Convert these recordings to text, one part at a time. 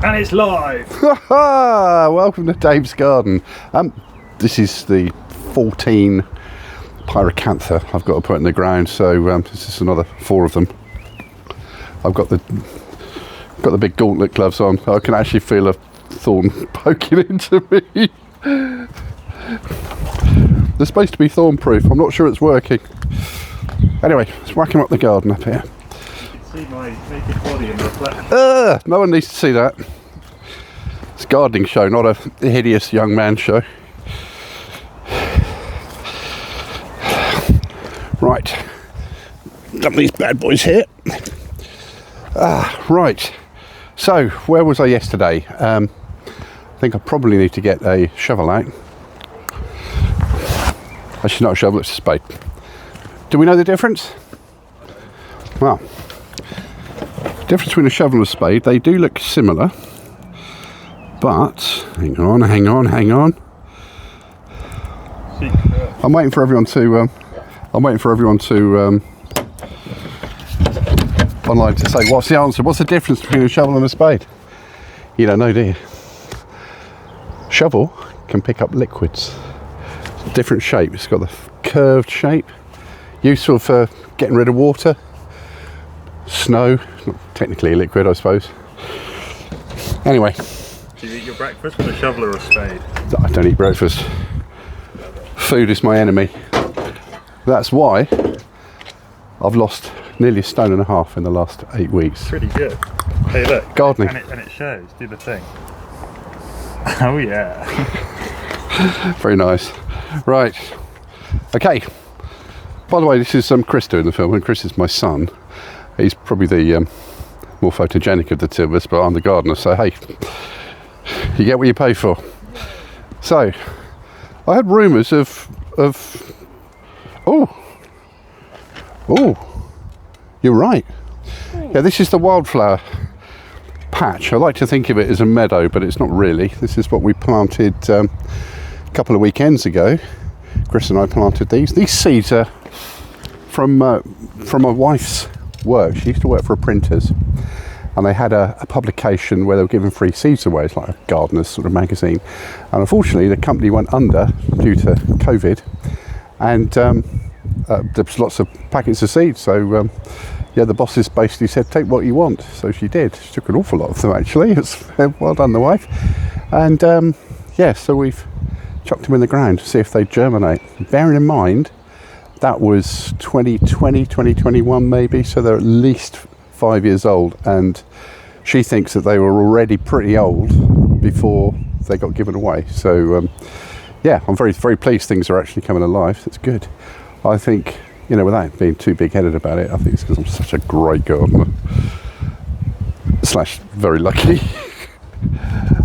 And it's live! Welcome to Dave's Garden. This is the 14 pyracantha I've got to put in the ground, so this is another 4 of them. I've got the big gauntlet gloves on. I can actually feel a thorn poking into me. They're supposed to be thorn proof. I'm not sure it's working. Anyway, let's whack him up the garden up here. See my naked body in the reflection. No one needs to see that. It's a gardening show, not a hideous young man show. Right, dump these bad boys here. Right, so where was I yesterday? I think I probably need to get a shovel out. Actually, not a shovel, it's a spade. Do we know the difference? Well, difference between a shovel and a spade, they do look similar, but hang on. I'm waiting for everyone to online to say what's the answer. What's the difference between a shovel and a spade? You don't know, do you? Shovel can pick up liquids. It's a different shape. It's got the curved shape, useful for getting rid of water. Snow, not technically a liquid, I suppose. Anyway. Do you eat your breakfast with a shovel or a spade? I don't eat breakfast. Food is my enemy. That's why I've lost nearly 1.5 stone in the last 8 weeks. Pretty good. Hey, look. Gardening. And it shows. Do the thing. Oh, yeah. Very nice. Right. Okay. By the way, this is Chris doing the film, and Chris is my son. He's probably the more photogenic of the two of us, but I'm the gardener, so hey, you get what you pay for. So, I had rumours of oh, you're right. Yeah, this is the wildflower patch. I like to think of it as a meadow, but it's not really. This is what we planted a couple of weekends ago. Chris and I planted these. These seeds are from my wife's work. She used to work for a printers, and they had a publication where they were giving free seeds away. It's like a gardener's sort of magazine, and unfortunately the company went under due to COVID, and there was lots of packets of seeds, so yeah, the bosses basically said take what you want, so she did. She took an awful lot of them actually. It's well done, the wife. And yeah, so we've chucked them in the ground to see if they germinate, bearing in mind that was 2020, 2021 maybe, so they're at least 5 years old, and she thinks that they were already pretty old before they got given away. So yeah, I'm very, very pleased things are actually coming alive. That's good. I think, you know, without being too big-headed about it, I think it's because I'm such a great gardener / very lucky.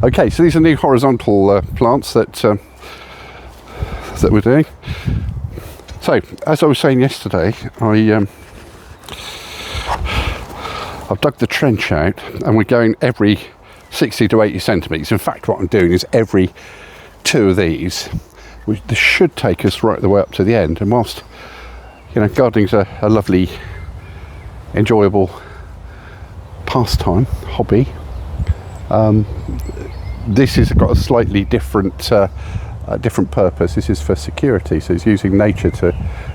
Okay, so these are new horizontal plants that we're doing. So, as I was saying yesterday, I've dug the trench out, and we're going every 60 to 80 centimetres. In fact, what I'm doing is every 2 of these, which this should take us right the way up to the end. And whilst, you know, gardening's a lovely, enjoyable pastime, hobby, this has got a slightly different purpose. This is for security, so it's using nature to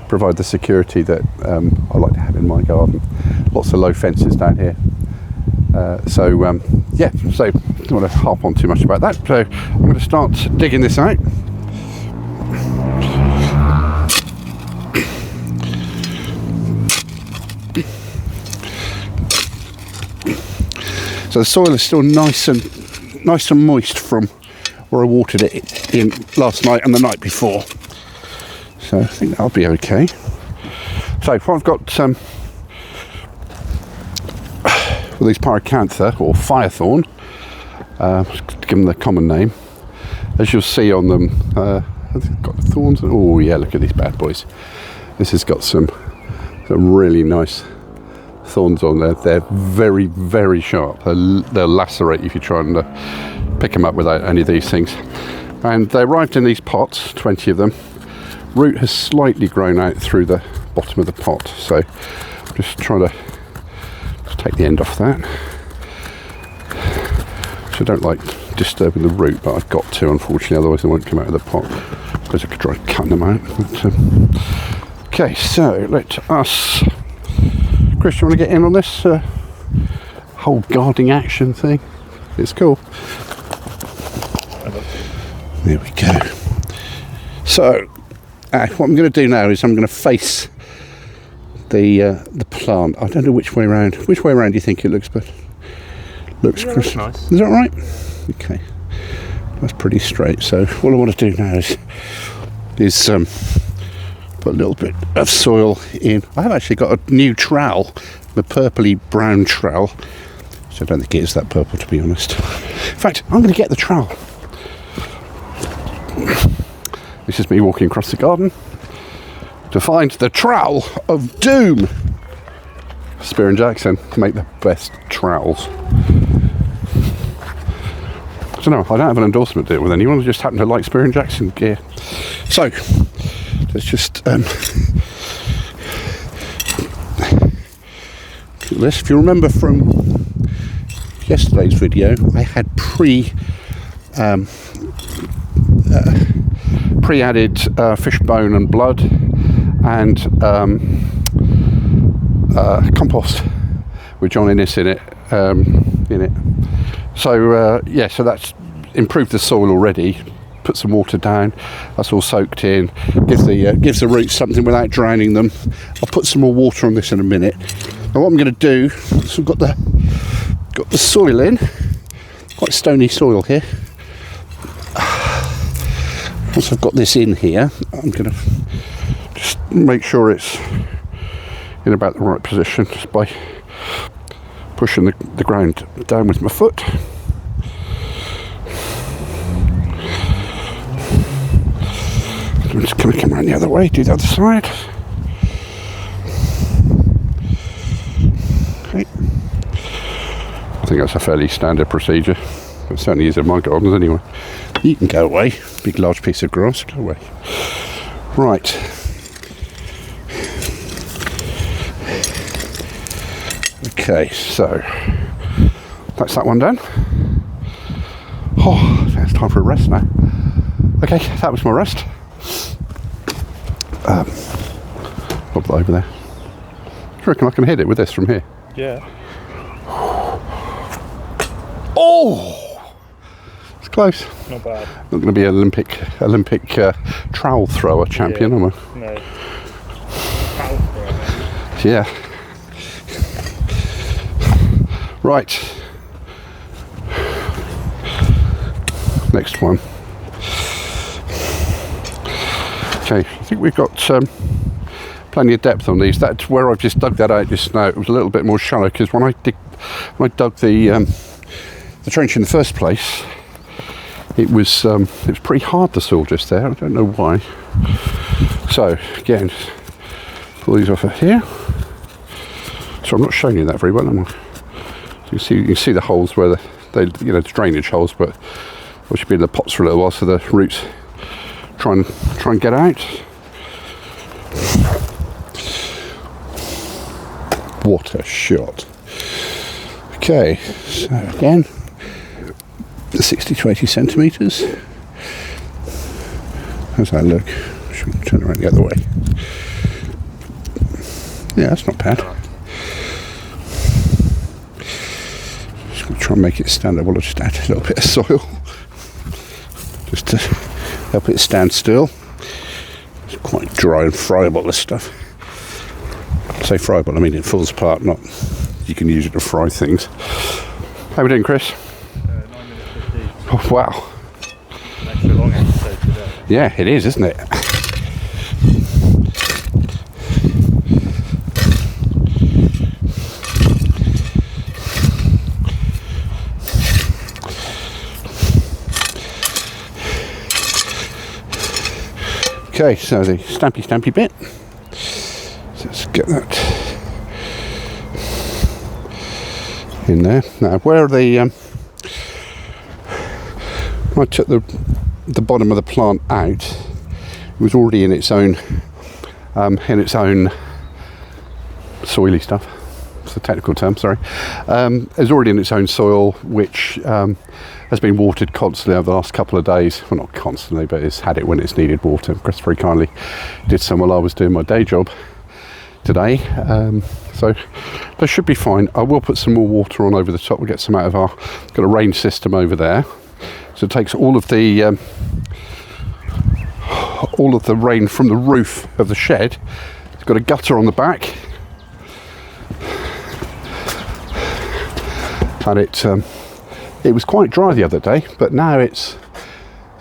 provide the security that I like to have in my garden. Lots of low fences down here. Yeah, so I don't want to harp on too much about that. So I'm going to start digging this out. So the soil is still nice and moist from where I watered it in last night and the night before. So I think that'll be okay. So I've got these pyracantha, or firethorn, to give them the common name. As you'll see on them, has it got thorns? Oh yeah, look at these bad boys. This has got some really nice thorns on there. They're very, very sharp. They'll lacerate if you try and pick them up without any of these things. And they arrived in these pots, 20 of them. Root has slightly grown out through the bottom of the pot, so I'm just trying to take the end off that. So I don't like disturbing the root, but I've got to, unfortunately, otherwise they won't come out of the pot. I suppose I could try cutting them out. But, okay, so let us... Chris, you want to get in on this whole gardening action thing? It's cool. There we go. So, what I'm going to do now is I'm going to face the plant. I don't know which way around. Which way around do you think it looks? But looks that's nice. Is that right? Okay, that's pretty straight. So what I want to do now is put a little bit of soil in. I have actually got a new trowel, the purpley brown trowel. So I don't think it is that purple, to be honest. In fact, I'm going to get the trowel. This is me walking across the garden to find the trowel of doom. Spear and Jackson make the best trowels. I don't know, I don't have an endorsement deal with anyone, I just happen to like Spear and Jackson gear. So, let's just this. If you remember from yesterday's video, I had pre-added fish bone and blood and compost with John Innes in it. So yeah, so that's improved the soil already. Put some water down. That's all soaked in. Gives the roots something without drowning them. I'll put some more water on this in a minute. Now what I'm going to do, so I've got the soil in. Quite stony soil here. Once I've got this in here, I'm going to just make sure it's in about the right position just by pushing the ground down with my foot. I'm just going to come around the other way, do the other side. Okay. I think that's a fairly standard procedure. It certainly is in my gardens anyway. You can go away. Big large piece of grass, go away. Right. Okay, so that's that one done. Oh, it's time for a rest now. Okay, that was my rest. Pop that over there. Do you reckon I can hit it with this from here? Yeah. Oh! It's close. Not bad. Not going to be an Olympic trowel thrower champion, am I? No. Trowel thrower. Yeah. Right. Next one. Okay, I think we've got plenty of depth on these. That's where I've just dug that out just now. It was a little bit more shallow because when I dug the trench in the first place, it was pretty hard, the soil just there. I don't know why. So again, pull these off of here. So I'm not showing you that very well, am I? So you can see the holes where the drainage holes, but I should be in the pots for a little while so the roots try and get out. What a shot. Okay, so again, 60 to 80 centimetres. How's that look? Should we turn around the other way? Yeah, that's not bad. Just going to try and make it stand up. Well, I'll just add a little bit of soil just to help it stand still. It's quite dry and friable, this stuff. I say friable, I mean it falls apart, not you can use it to fry things. How are we doing, Chris? 9 minutes 15. Oh, wow. An extra long episode today. Yeah, it is, isn't it? Okay, so the stampy bit. So let's get that in there. Now, where the when I took the bottom of the plant out, it was already in its own soily stuff. it's a technical term, sorry, is already in its own soil, which has been watered constantly over the last couple of days. Well, not constantly, but it's had it when it's needed water. Chris very kindly did some while I was doing my day job today. So they should be fine. I will put some more water on over the top. We'll get some out of our, got a range system over there. So it takes all of the rain from the roof of the shed. It's got a gutter on the back. And it was quite dry the other day, but now it's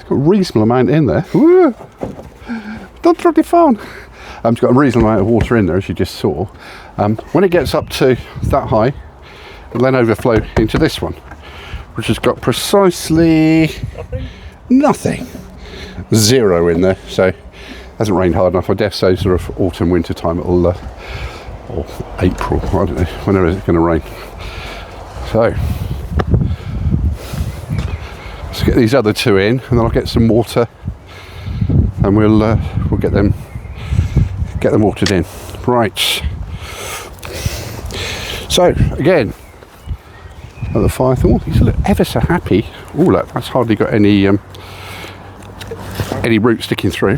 got a reasonable amount in there. Woo! Don't drop your phone. It's got a reasonable amount of water in there, as you just saw. When it gets up to that high, it'll then overflow into this one, which has got precisely nothing. 0 in there, so it hasn't rained hard enough. I dare say sort of autumn, winter time, it'll, or April, I don't know, whenever it's going to rain. So, let's get these other 2 in, and then I'll get some water, and we'll get them watered in. Right. So again, at the Firethorn, he's ever so happy. Oh, look, that's hardly got any roots sticking through.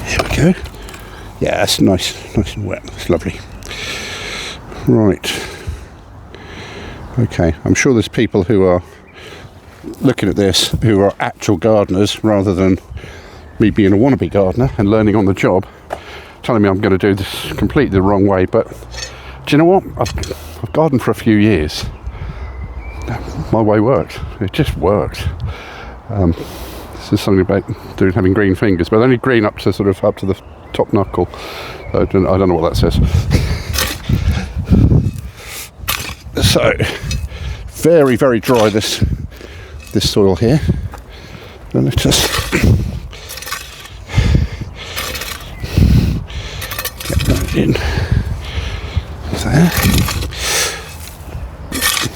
There we go. Yeah, that's nice and wet. That's lovely. Right. Okay, I'm sure there's people who are looking at this who are actual gardeners rather than me being a wannabe gardener and learning on the job, telling me I'm going to do this completely the wrong way. But do you know what? I've gardened for a few years. My way works. It just works. This is something about having green fingers, but only green up to the top knuckle. So I don't know what that says. So very, very dry this soil here. And let's just get that in there.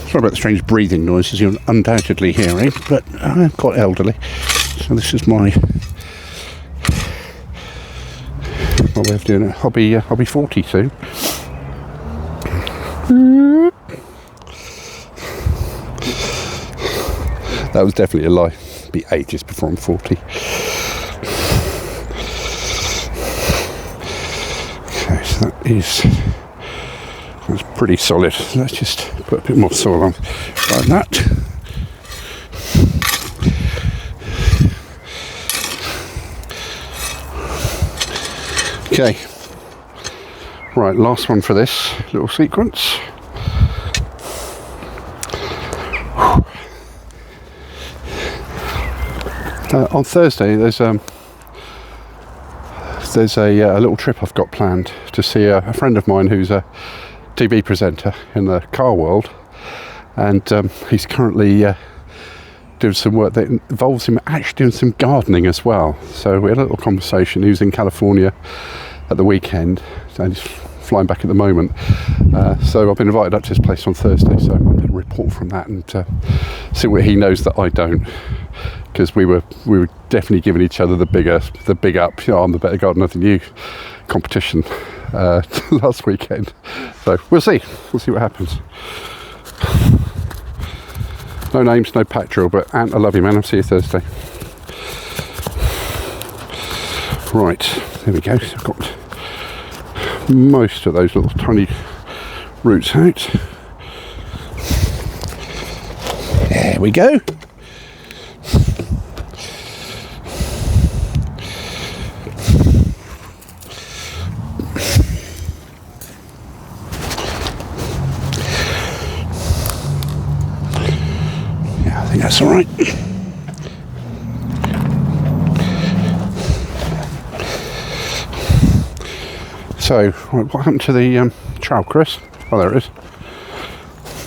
Sorry about the strange breathing noises you're undoubtedly hearing, but I'm quite elderly, so this is my way of doing it. I'll be 40 soon. That was definitely a lie. It'll be ages before I'm 40. Okay, so that's pretty solid. Let's just put a bit more soil on like that. Okay. Right, last one for this little sequence. On Thursday, there's a little trip I've got planned to see a friend of mine who's a TV presenter in the car world, and he's currently doing some work that involves him actually doing some gardening as well. So we had a little conversation. He was in California at the weekend, and he's flying back at the moment. So I've been invited up to his place on Thursday, so I'm going to report from that and see what he knows that I don't. Because we were definitely giving each other the big up. You know, I'm the better gardener than you competition last weekend. So we'll see what happens. No names, no patrol, but Ant, I love you, man. I'll see you Thursday. Right, there we go. So I've got most of those little tiny roots out. There we go. That's all right. So, what happened to the trowel, Chris? Oh, there it is.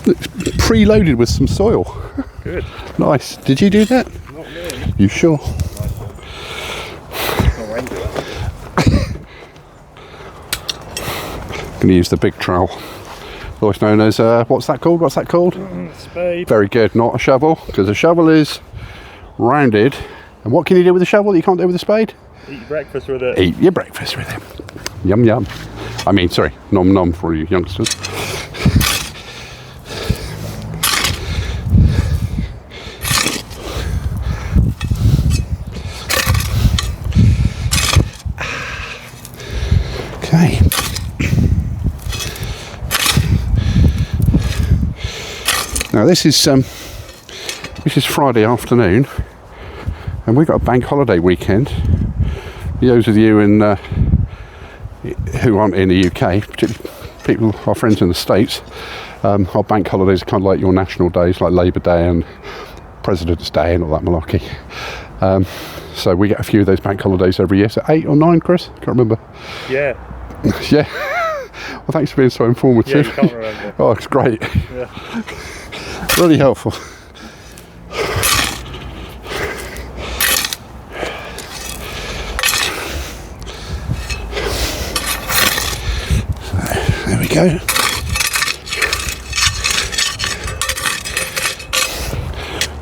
It's preloaded with some soil. Good. Nice. Did you do that? Not really. You sure? I'm going to use the big trowel. Otherwise known as, what's that called? Spade. Very good, not a shovel, because a shovel is rounded. And what can you do with a shovel that you can't do with a spade? Eat your breakfast with it. Eat your breakfast with it. Yum yum. I mean, sorry, nom nom for all you youngsters. Okay. Now this is Friday afternoon, and we've got a bank holiday weekend. Those of you who aren't in the UK, particularly people, our friends in the States, our bank holidays are kind of like your national days, like Labour Day and President's Day and all that malarkey. So we get a few of those bank holidays every year. So 8 or 9, Chris? Can't remember. Yeah. Yeah. Well, thanks for being so informative. Yeah, you can't remember. Oh, it's great. Yeah. Really helpful. So, there we go.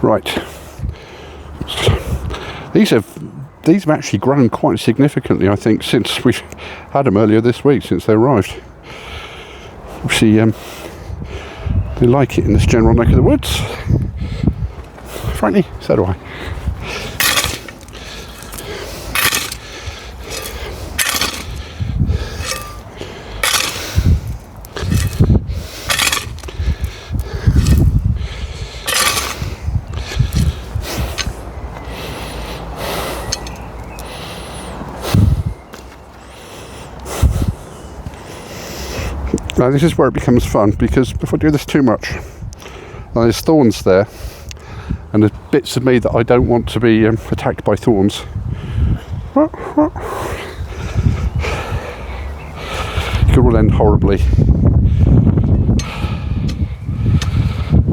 Right. These have actually grown quite significantly, I think, since we've had them earlier this week, since they arrived. Obviously, they like it in this general neck of the woods. Frankly, so do I. Now this is where it becomes fun, because if I do this too much, there's thorns there, and there's bits of me that I don't want to be attacked by thorns. It could all end horribly.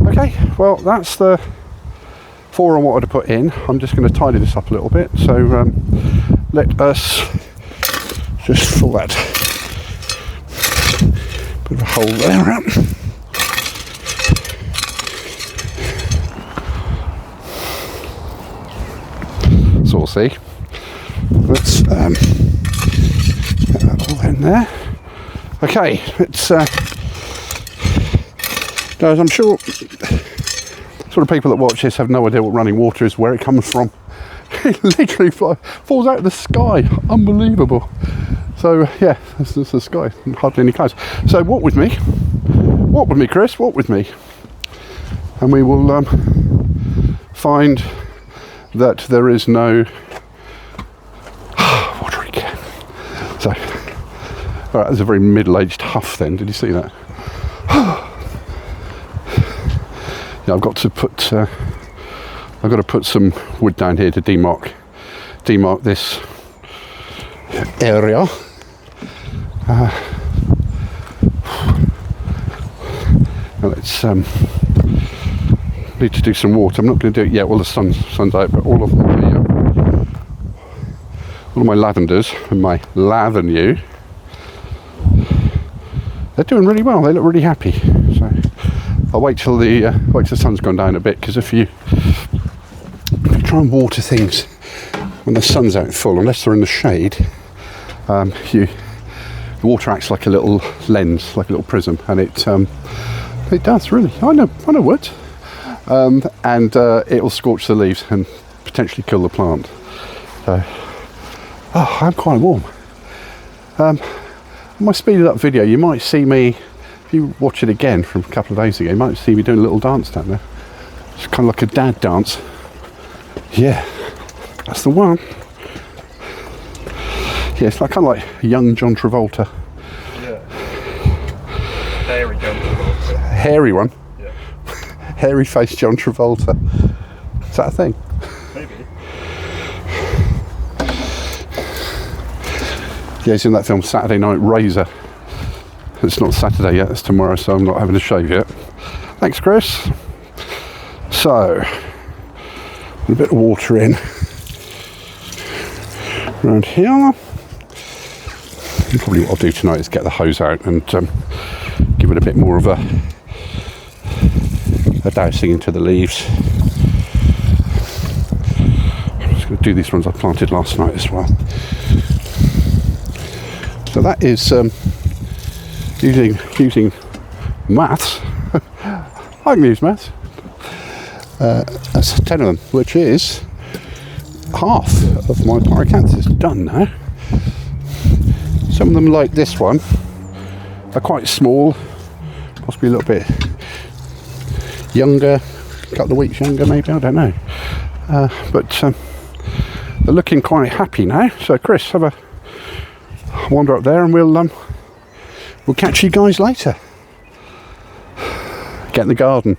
Okay, well that's the 4 I wanted to put in. I'm just going to tidy this up a little bit, so let us just fill that bit of a hole there up. Saucy. Let's get that all in there. Okay, it's guys, I'm sure sort of people that watch this have no idea what running water is, where it comes from. It literally falls out of the sky. Unbelievable. So yeah, this is the sky, hardly any clouds. So walk with me, Chris, walk with me, and we will find that there is no watering can. So, all right, there's a very middle-aged huff then. Did you see that? Yeah, I've got to put some wood down here to demarc this area. Now let's need to do some water. I'm not going to do it yet while the sun's out, but all of my lavenders and my lavenu, they're doing really well. They look really happy. So I'll wait till the sun's gone down a bit, because if you try and water things when the sun's out full, unless they're in the shade, the water acts like a little lens, like a little prism, and it does really. I know wood, and it will scorch the leaves and potentially kill the plant. So, oh, I'm quite warm. On my speeded up video, you might see me, if you watch it again from a couple of days ago, you might see me doing a little dance down there. It's kind of like a dad dance. Yeah, that's the one. Yeah, it's like kind of like young John Travolta. Yeah. Hairy John Travolta. Hairy one? Yeah. Hairy faced John Travolta. Is that a thing? Maybe. Yeah, he's in that film Saturday Night Razor. It's not Saturday yet, it's tomorrow, so I'm not having a shave yet. Thanks, Chris. So, a bit of water in around here. Probably what I'll do tonight is get the hose out and give it a bit more of a dousing into the leaves. I'm just going to do these ones I planted last night as well. So that is using maths. I can use maths. That's 10 of them, which is half of my pyracanthus done now. Some of them, like this one, are quite small, possibly a little bit younger, a couple of weeks younger maybe, I don't know. But they're looking quite happy now. So Chris, have a wander up there and we'll catch you guys later. Get in the garden.